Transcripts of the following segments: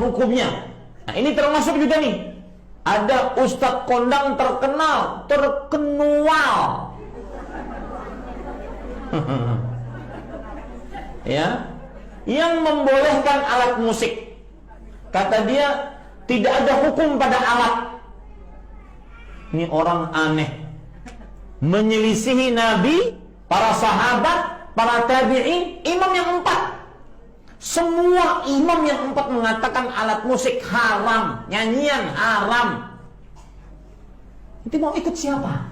hukumnya. Nah, ini termasuk juga nih. Ada ustadz kondang terkenal, terkenual. Ya, yang membolehkan alat musik. Kata dia, tidak ada hukum pada alat. Ini orang aneh, menyelisihi Nabi, para sahabat, para tabi'in, imam yang 4. Semua imam yang 4 mengatakan alat musik haram, nyanyian haram. Itu mau ikut siapa?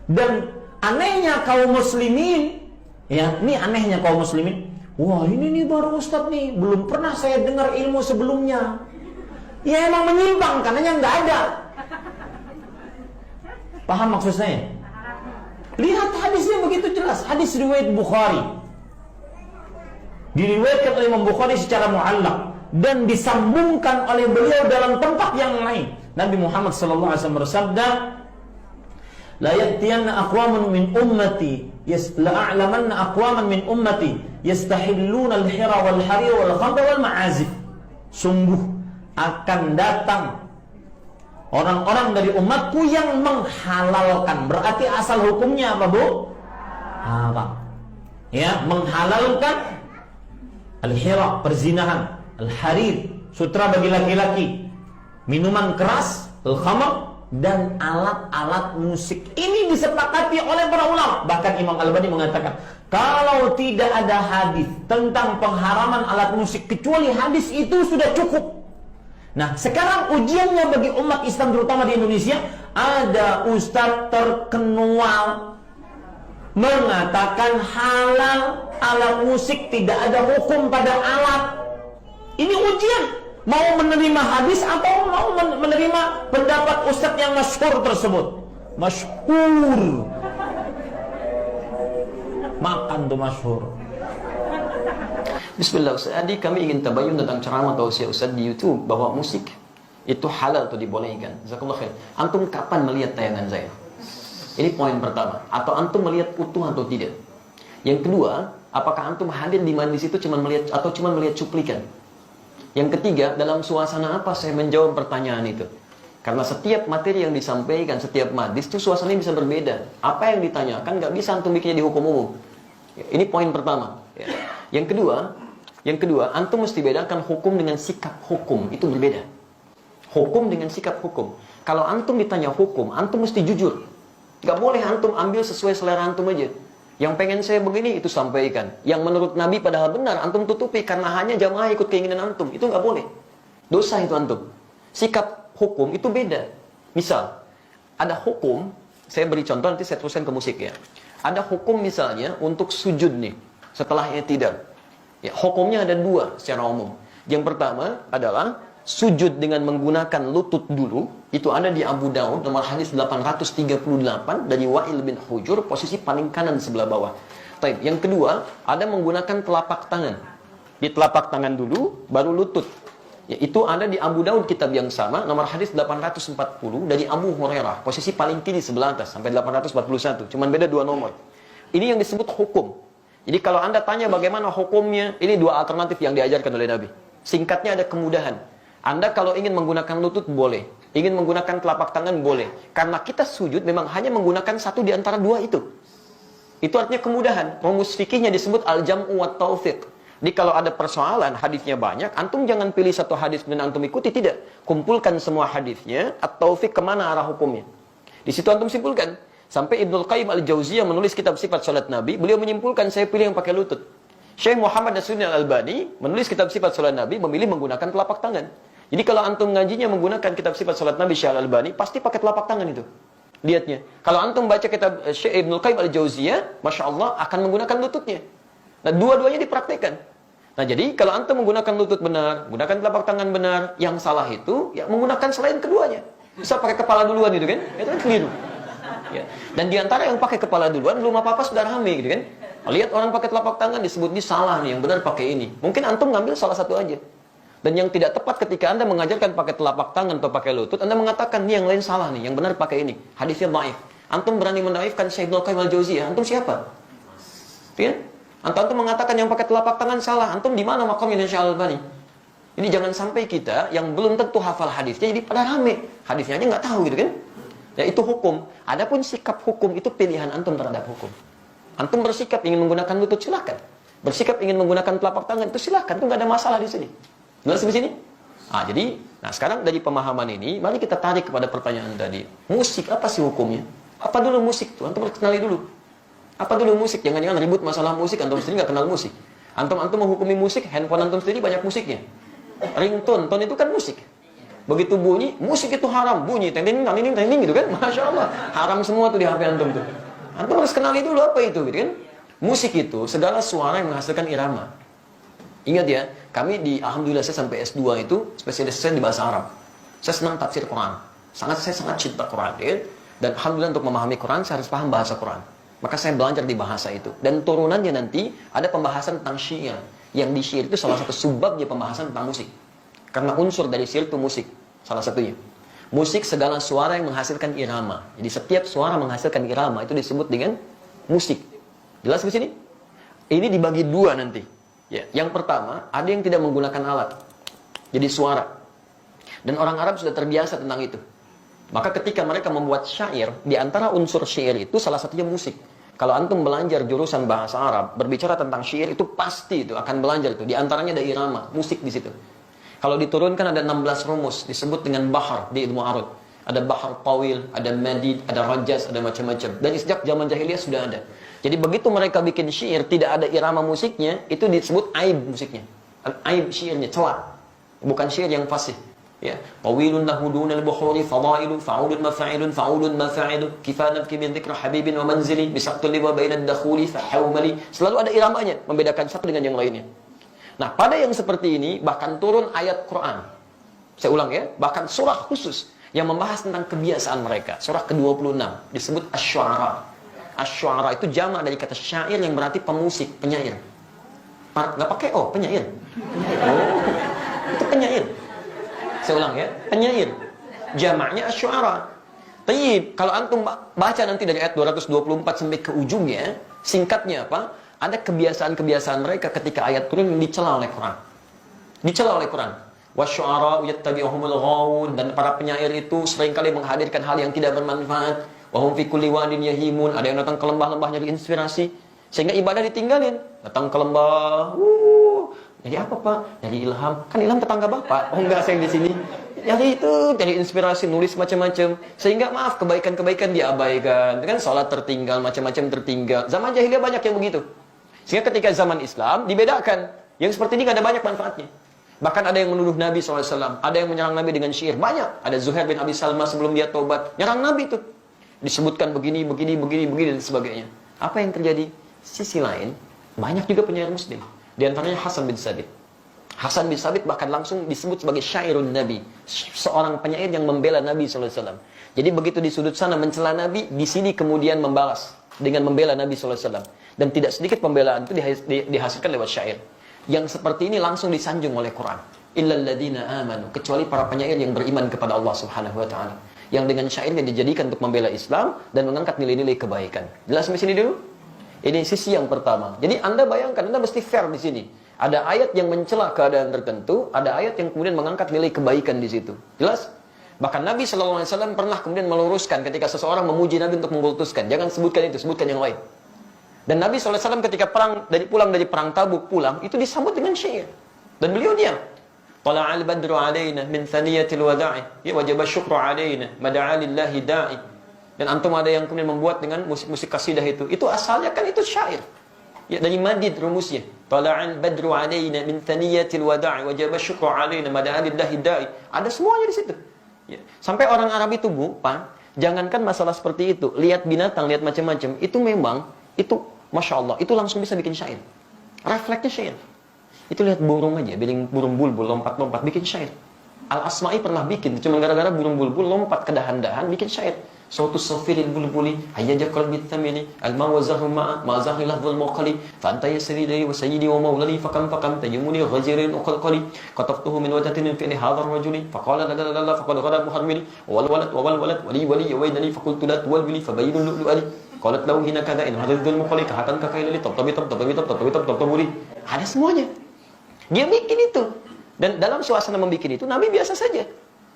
Dan anehnya kaum muslimin, ya, ini anehnya kaum muslimin. Wah, ini nih baru ustadz nih, belum pernah saya dengar ilmu sebelumnya. Ya emang menyimpang, karenanya nggak ada. Paham maksud saya? Lihat hadisnya begitu jelas. Hadis riwayat Bukhari, diriwayatkan oleh Imam Bukhari secara mu'allaq dan disambungkan oleh beliau dalam tempat yang lain. Nabi Muhammad SAW bersabda, la ya'tiyanna aqwaman min ummati la'a'lamanna aqwaman min ummati yastahilluna al-hira wal harir wal khamra wal ma'azif. Sungguh akan datang orang-orang dari umatku yang menghalalkan. Berarti asal hukumnya apa, Bu? Haram. Ya, menghalalkan al-hira, perzinahan, al-harir, sutra bagi laki-laki, minuman keras, al-khamr, dan alat-alat musik. Ini disepakati oleh para ulama. Bahkan Imam Al-Albani mengatakan, kalau tidak ada hadis tentang pengharaman alat musik kecuali hadis itu sudah cukup. Nah, sekarang ujiannya bagi umat Islam terutama di Indonesia, ada ustadz terkenal mengatakan halal alat musik, tidak ada hukum pada alat. Ini ujian. Mau menerima hadis atau mau menerima pendapat ustadz yang masyhur tersebut? Masyhur. Makan tuh masyhur. Bismillah Ustaz, Adi kami ingin tabayun tentang ceramah tausiah Ustaz di YouTube bahwa musik itu halal atau dibolehkan. Jazakallah khair. Antum kapan melihat tayangan saya? Ini poin pertama. Atau antum melihat utuh atau tidak? Yang kedua, apakah antum hadir di majlis itu cuma melihat atau cuma melihat cuplikan? Yang ketiga, dalam suasana apa saya menjawab pertanyaan itu? Karena setiap materi yang disampaikan, setiap majlis itu suasananya bisa berbeda. Apa yang ditanyakan nggak bisa antum bikinnya di hukum umum. Ini poin pertama. Yang kedua, antum mesti bedakan hukum dengan sikap hukum. Itu berbeda. Hukum dengan sikap hukum. Kalau antum ditanya hukum, antum mesti jujur. Gak boleh antum ambil sesuai selera antum aja. Yang pengen saya begini, itu sampaikan. Yang menurut Nabi padahal benar, antum tutupi karena hanya jamaah ikut keinginan antum. Itu gak boleh. Dosa itu antum. Sikap hukum itu beda. Misal, ada hukum, saya beri contoh, nanti saya teruskan ke musik ya. Ada hukum misalnya untuk sujud nih, setelah i'tidal. Ya, hukumnya ada dua secara umum. Yang pertama adalah sujud dengan menggunakan lutut dulu. Itu ada di Abu Daud nomor hadis 838 dari Wa'il bin Hujur, posisi paling kanan sebelah bawah. Taib. Yang kedua, ada menggunakan telapak tangan. Di telapak tangan dulu, baru lutut. Ya, itu ada di Abu Daud kitab yang sama, nomor hadis 840 dari Abu Hurairah, posisi paling kiri sebelah atas sampai 841. Cuman beda dua nomor. Ini yang disebut hukum. Jadi kalau Anda tanya bagaimana hukumnya, ini dua alternatif yang diajarkan oleh Nabi. Singkatnya ada kemudahan. Anda kalau ingin menggunakan lutut boleh, ingin menggunakan telapak tangan boleh. Karena kita sujud memang hanya menggunakan satu di antara dua itu. Itu artinya kemudahan. Rumus fikihnya disebut al-jam'u wa taufiq. Jadi kalau ada persoalan, hadisnya banyak, antum jangan pilih satu hadis dan antum ikuti, tidak. Kumpulkan semua hadisnya, at-taufiq kemana arah hukumnya. Di situ antum simpulkan. Sampai Ibnul Qayyim al-Jauziyah menulis kitab sifat salat Nabi, beliau menyimpulkan saya pilih yang pakai lutut. Syekh Muhammad Nasiruddin Al-Albani menulis kitab sifat salat Nabi, memilih menggunakan telapak tangan. Jadi kalau antum ngajinya menggunakan kitab sifat salat Nabi Syekh Al-Albani, pasti pakai telapak tangan itu. Lihatnya. Kalau antum baca kitab Syekh Ibnul Qayyim al-Jauziyah, Masya Allah akan menggunakan lututnya. Nah, dua-duanya dipraktekkan. Nah, jadi kalau antum menggunakan lutut benar, menggunakan telapak tangan benar, yang salah itu ya menggunakan selain keduanya. Bisa pakai kepala duluan gitu kan? Itu kan keliru. Ya. Dan diantara yang pakai kepala duluan belum apa-apa sudah rame gitu kan? Lihat orang pakai telapak tangan disebut ini salah nih, yang benar pakai ini. Mungkin antum ngambil salah satu aja. Dan yang tidak tepat ketika Anda mengajarkan pakai telapak tangan atau pakai lutut, Anda mengatakan nih yang lain salah nih, yang benar pakai ini. Hadisnya dhaif. Antum berani mendaifkan Syekh Ibnul Qayyim al-Jauziyah, antum siapa? Ya? Antum mengatakan yang pakai telapak tangan salah, antum di mana makamnya Syekh Al-Albani? Ini jangan sampai kita yang belum tentu hafal hadisnya jadi pada rame. Hadisnya aja nggak tahu gitu kan. Ya itu hukum. Adapun sikap hukum itu pilihan antum terhadap hukum. Antum bersikap ingin menggunakan lutut, silakan. Bersikap ingin menggunakan telapak tangan itu silakan, itu nggak ada masalah di sini. Jelas di sini? Sekarang dari pemahaman ini, mari kita tarik kepada pertanyaan tadi. Musik apa sih hukumnya? Apa dulu musik tuh? Antum harus kenali dulu. Apa dulu musik? Jangan-jangan ribut masalah musik, antum sendiri nggak kenal musik. Antum menghukumi musik, handphone antum sendiri banyak musiknya. Ringtone, tone itu kan musik. Begitu bunyi, musik itu haram. Bunyi, teng-teng gitu kan. Masya Allah. Haram semua tuh di HP antum tuh. Antum harus kenali dulu apa itu gitu kan. Musik itu segala suara yang menghasilkan irama. Ingat ya, alhamdulillah saya sampai S2 itu spesialis saya di bahasa Arab. Saya senang tafsir Quran. Saya sangat cinta Quran ya. Dan alhamdulillah untuk memahami Quran saya harus paham bahasa Quran. Maka saya belajar di bahasa itu. Dan turunannya nanti ada pembahasan tentang syair. Yang di syair itu salah satu subbabnya pembahasan tentang musik. Karena unsur dari syair itu musik, salah satunya. Musik segala suara yang menghasilkan irama. Jadi setiap suara menghasilkan irama itu disebut dengan musik. Jelas di sini? Ini dibagi dua nanti. Ya, yang pertama, ada yang tidak menggunakan alat. Jadi suara. Dan orang Arab sudah terbiasa tentang itu. Maka ketika mereka membuat syair, di antara unsur syair itu salah satunya musik. Kalau antum belajar jurusan bahasa Arab, berbicara tentang syair itu pasti itu akan belajar itu. Di antaranya ada irama, musik di situ. Kalau diturunkan ada 16 rumus, disebut dengan bahar di ilmu arud. Ada bahar tawil, ada madid, ada rajaz, ada macam-macam. Dan sejak zaman jahiliyah sudah ada. Jadi begitu mereka bikin syair, tidak ada irama musiknya, itu disebut aib musiknya. Aib syairnya, celah. Bukan syair yang fasih. Ya, tawilun lahu dunal bukhuri fadailun fa'ulun mafa'ilun fa'ulun mafa'ilun kifanat min dzikra habibin wa manzili bisaqtul liwa bainad dakhuli fa hawmali. Selalu ada iramanya, membedakan satu dengan yang lainnya. Nah, pada yang seperti ini bahkan turun ayat Quran. Saya ulang ya, bahkan surah khusus yang membahas tentang kebiasaan mereka. Surah ke-26 disebut Asy-Syu'ara. Asy-Syu'ara itu jamak dari kata syair yang berarti pemusik, penyair. Enggak pakai penyair. Itu penyair. Saya ulang ya, penyair. Jamaknya Asy-Syu'ara. Tayyib, kalau antum baca nanti dari ayat 224 sampai ke ujungnya, singkatnya apa? Ada kebiasaan-kebiasaan mereka ketika ayat turun yang dicela oleh Quran. Dicela oleh Quran. Wasyu'ara'u yattabi'uhumul ghawun, dan para penyair itu seringkali menghadirkan hal yang tidak bermanfaat. Wa hum fi kulli wadin yahimun, ada yang datang ke lembah-lembah nyari inspirasi sehingga ibadah ditinggalin. Datang ke lembah, jadi apa Pak? Jadi ilham. Kan ilham tetangga Bapak. Enggak, saya di sini. Jadi itu, jadi inspirasi, nulis macam-macam. Sehingga maaf, kebaikan-kebaikan diabaikan. Kan salat tertinggal, macam-macam tertinggal. Zaman jahiliyah banyak yang begitu. Sehingga ketika zaman Islam dibedakan. Yang seperti ini gak ada banyak manfaatnya. Bahkan ada yang menuduh Nabi SAW. Ada yang menyerang Nabi dengan syair. Banyak. Ada Zuhair bin Abi Salma sebelum dia taubat. Nyerang Nabi itu. Disebutkan begini, dan sebagainya. Apa yang terjadi? Sisi lain, banyak juga penyair muslim. Di antaranya Hasan bin Sabit. Hasan bin Sabit bahkan langsung disebut sebagai syairun Nabi. Seorang penyair yang membela Nabi SAW. Jadi begitu di sudut sana mencela Nabi, di sini kemudian membalas dengan membela Nabi SAW. Dan tidak sedikit pembelaan itu dihasilkan lewat syair. Yang seperti ini langsung disanjung oleh Quran. Illal ladzina amanu, kecuali para penyair yang beriman kepada Allah Subhanahu wa taala. Yang dengan syairnya dijadikan untuk membela Islam dan mengangkat nilai-nilai kebaikan. Jelas di sini dulu? Ini sisi yang pertama. Jadi Anda bayangkan, Anda mesti fair di sini. Ada ayat yang mencela keadaan tertentu, ada ayat yang kemudian mengangkat nilai kebaikan di situ. Jelas? Bahkan Nabi SAW pernah kemudian meluruskan ketika seseorang memuji Nabi untuk mengkultuskan. Jangan sebutkan itu, sebutkan yang lain. Dan Nabi SAW ketika pulang dari perang Tabuk pulang, itu disambut dengan syair. Dan beliau diam. Tala'al badru alaina min thaniyatil wada'i, ya wajib syukru alaina, mada'a lillahi da'i. Dan antum ada yang kemudian membuat dengan musik-musik kasidah itu. Itu asalnya kan itu syair. Ya, dari madid rumusnya. Tala'al badru alaina min thaniyatil wada'i, wajib syukru alaina, mada'a lillahi da'i. Ada semuanya di situ. Ya. Sampai orang Arab itu, jangankan masalah seperti itu, lihat binatang, lihat macam-macam, itu memang itu Masya Allah, itu langsung bisa bikin syair. Refleksnya syair. Itu lihat burung aja, burung bulbul lompat-lompat bikin syair. Al-Asma'i pernah bikin, cuma gara-gara burung bulbul lompat ke dahan-dahan bikin syair. Sautu safiril bulbuli hayyaja qalbi thamini al-ma wa zahma ma zahri lafzul muqali fa anta yasridi wa sayyidi wa maulani fakam taymuni ghajirin uqalqali qataftuhu min wajhatin fi hadha ar-rajuli faqala la la la faqad ghada muharmili wal walad wali yawaydani faqultu la tuwalbili fabayyinu lu'ali qalat lahu hina kada in hadadzul muqali kahatan kakailali tabtabi tabtaburi. Ada semuanya. Dia bikin itu. Dan dalam suasana membuat itu, Nabi biasa saja.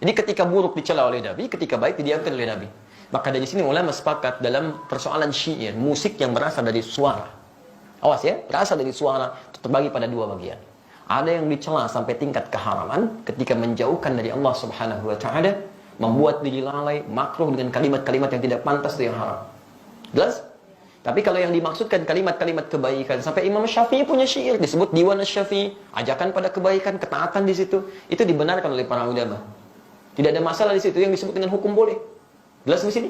Jadi ketika buruk dicela oleh Nabi, ketika baik didiamkan oleh Nabi. Maka dari sini ulama sepakat dalam persoalan syair, musik yang berasal dari suara. Awas ya, berasal dari suara itu terbagi pada dua bagian. Ada yang dicela sampai tingkat keharaman ketika menjauhkan dari Allah Subhanahu wa taala, membuat diri lalai, makruh dengan kalimat-kalimat yang tidak pantas itu yang haram. Jelas? Tapi kalau yang dimaksudkan kalimat-kalimat kebaikan, sampai Imam Syafi'i punya syair disebut Diwan Asy-Syafi'i, ajakan pada kebaikan, ketaatan di situ, itu dibenarkan oleh para ulama. Tidak ada masalah di situ, yang disebut dengan hukum boleh. Jelas di sini?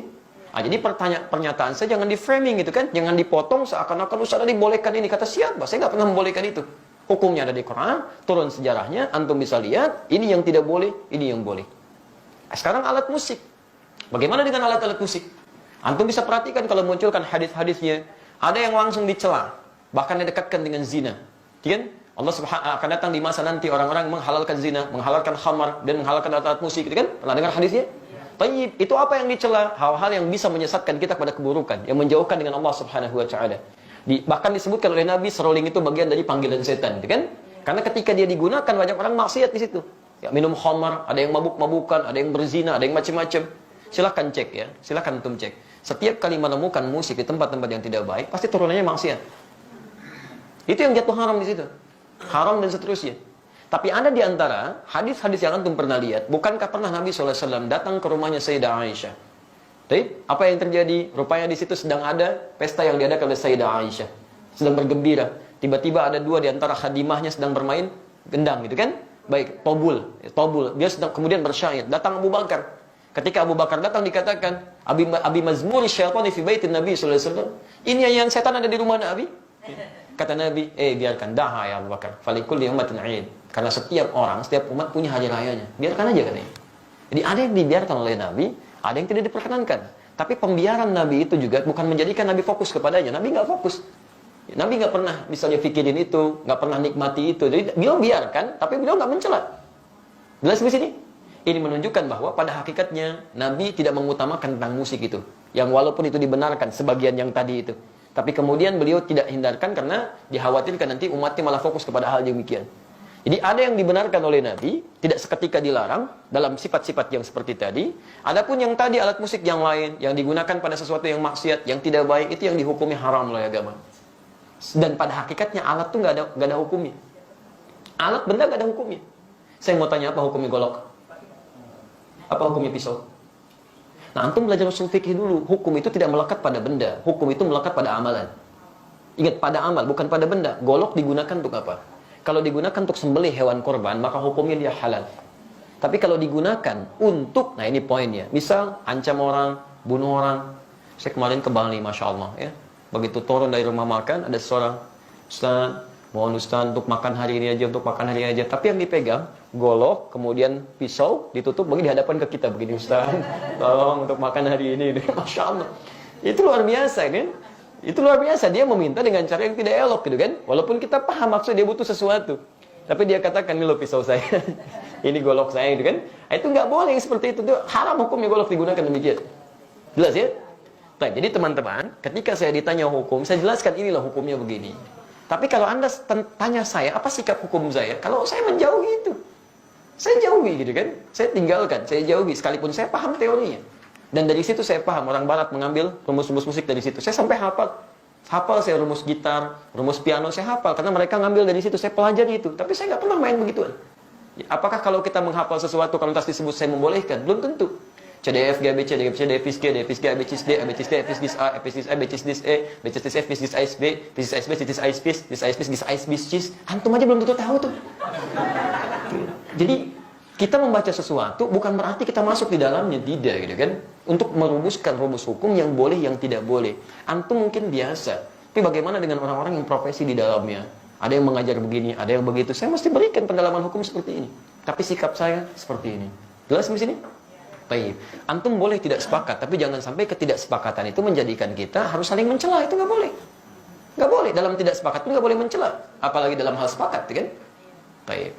Jadi pernyataan saya jangan di framing gitu kan, jangan dipotong seakan-akan Ustaz dibolehkan ini. Kata siapa? Saya nggak pernah membolehkan itu. Hukumnya ada di Quran, turun sejarahnya, antum bisa lihat, ini yang tidak boleh, ini yang boleh. Sekarang alat musik. Bagaimana dengan alat-alat musik? Antum bisa perhatikan kalau munculkan hadis-hadisnya, ada yang langsung dicela, bahkan didekatkan dengan zina. Kan? Allah Subhanahu akan datang di masa nanti orang-orang menghalalkan zina, menghalalkan khamar dan menghalalkan alat-alat musik, gitu kan? Pernah dengar hadisnya? Tayyib, itu apa yang dicela? Hal-hal yang bisa menyesatkan kita pada keburukan, yang menjauhkan dengan Allah Subhanahu wa taala. Bahkan disebutkan oleh Nabi, seruling itu bagian dari panggilan setan, gitu kan? Karena ketika dia digunakan banyak orang maksiat di situ. Ya, minum khamar, ada yang mabuk-mabukan, ada yang berzina, ada yang macam-macam. Silahkan cek ya, silahkan antum cek. Setiap kali menemukan musik di tempat-tempat yang tidak baik, pasti turunannya maksiat. Itu yang jatuh haram di situ. Haram dan seterusnya. Tapi ada di antara hadis-hadis yang antum pernah lihat, bukankah pernah Nabi SAW datang ke rumahnya Sayyidah Aisyah? Baik, apa yang terjadi? Rupanya di situ sedang ada pesta yang diadakan oleh Sayyidah Aisyah. Sedang bergembira. Tiba-tiba ada dua di antara khadimahnya sedang bermain gendang gitu kan? Baik, tobul. Dia sedang kemudian bersyair. Datang Abu Bakar. Ketika Abu Bakar datang dikatakan, Abi mazmuri syaitani fi baitin Nabi sallallahu alaihi wasallam. Ini yang setan ada di rumah Nabi. Kata Nabi, biarkan dah ya Abu Bakar. Falikulli ummatin 'id. Karena setiap orang, setiap umat punya hari rayanya. Biarkan aja katanya. Jadi ada yang dibiarkan oleh Nabi, ada yang tidak diperkenankan. Tapi pembiaran Nabi itu juga bukan menjadikan Nabi fokus kepadanya. Nabi nggak fokus. Nabi nggak pernah misalnya pikirin itu, nggak pernah nikmati itu. Jadi beliau biarkan, tapi beliau nggak mencela. Jelas di sini? Ini menunjukkan bahwa pada hakikatnya Nabi tidak mengutamakan tentang musik itu. Yang walaupun itu dibenarkan sebagian yang tadi itu. Tapi kemudian beliau tidak hindarkan karena dikhawatirkan nanti umatnya malah fokus kepada hal demikian. Jadi ada yang dibenarkan oleh Nabi, tidak seketika dilarang dalam sifat-sifat yang seperti tadi. Adapun yang tadi alat musik yang lain, yang digunakan pada sesuatu yang maksiat, yang tidak baik, itu yang dihukumi haram oleh agama. Dan pada hakikatnya alat itu nggak ada hukumnya. Alat benda nggak ada hukumnya. Saya mau tanya apa hukumnya golok? Apa hukumnya pisau? Nah, antum belajar usul fikih dulu. Hukum itu tidak melekat pada benda. Hukum itu melekat pada amalan. Ingat, pada amal, bukan pada benda. Golok digunakan untuk apa? Kalau digunakan untuk sembelih hewan korban, maka hukumnya dia halal. Tapi kalau digunakan untuk, nah ini poinnya. Misal, ancam orang, bunuh orang. Saya kemarin ke Bali, Masya Allah. Ya. Begitu turun dari rumah makan, ada seorang, Ustaz, mohon Ustaz untuk makan hari ini aja, untuk makan hari ini aja. Tapi yang dipegang, golok, kemudian pisau, ditutup, bagi di hadapan ke kita. Begini, Ustaz, tolong untuk makan hari ini. Masya Allah. Itu luar biasa, kan? Itu luar biasa. Dia meminta dengan cara yang tidak elok, gitu kan? Walaupun kita paham maksud dia butuh sesuatu. Tapi dia katakan, ini loh pisau saya. Ini golok saya, gitu kan? Itu nggak boleh seperti itu. Itu haram hukumnya golok digunakan demikian. Jelas ya? Baik, jadi teman-teman, ketika saya ditanya hukum, saya jelaskan inilah hukumnya begini. Tapi kalau Anda tanya saya, apa sikap hukum saya? Kalau saya menjauhi itu. Saya jauhi gitu kan. Saya tinggalkan, saya jauhi. Sekalipun saya paham teorinya. Dan dari situ saya paham, orang barat mengambil rumus-rumus musik dari situ. Saya sampai hafal. Hafal saya rumus gitar, rumus piano, saya hafal. Karena mereka ngambil dari situ, saya pelajari itu. Tapi saya nggak pernah main begituan. Apakah kalau kita menghafal sesuatu, kalau tas disebut saya membolehkan? Belum tentu. C, D, F, G, A, B, C, D, F, C, D, F, G, D, F, G, A, B, C, D, A, B, C, D, F, G, A, F, G, A, B, C, D, E, B, C, D, F, B, C, D, F, B, B, C, D, F, B, C, D, F, B, C, D, F, B, C, D, antum aja belum tentu tahu tuh. Jadi kita membaca sesuatu bukan berarti kita masuk di dalamnya, tidak gitu kan. Untuk merumuskan rumus hukum yang boleh, yang tidak boleh. Antum mungkin biasa, tapi bagaimana dengan orang-orang yang profesi di dalamnya? Ada yang mengajar begini, ada yang begitu. Saya mesti berikan pendalaman hukum seperti ini. Tapi sikap saya seperti ini. Jelas di sini? Baik. Antum boleh tidak sepakat, tapi jangan sampai ketidaksepakatan itu menjadikan kita harus saling mencela. Itu nggak boleh. Nggak boleh. Dalam tidak sepakat itu nggak boleh mencela. Apalagi dalam hal sepakat, kan? Baik.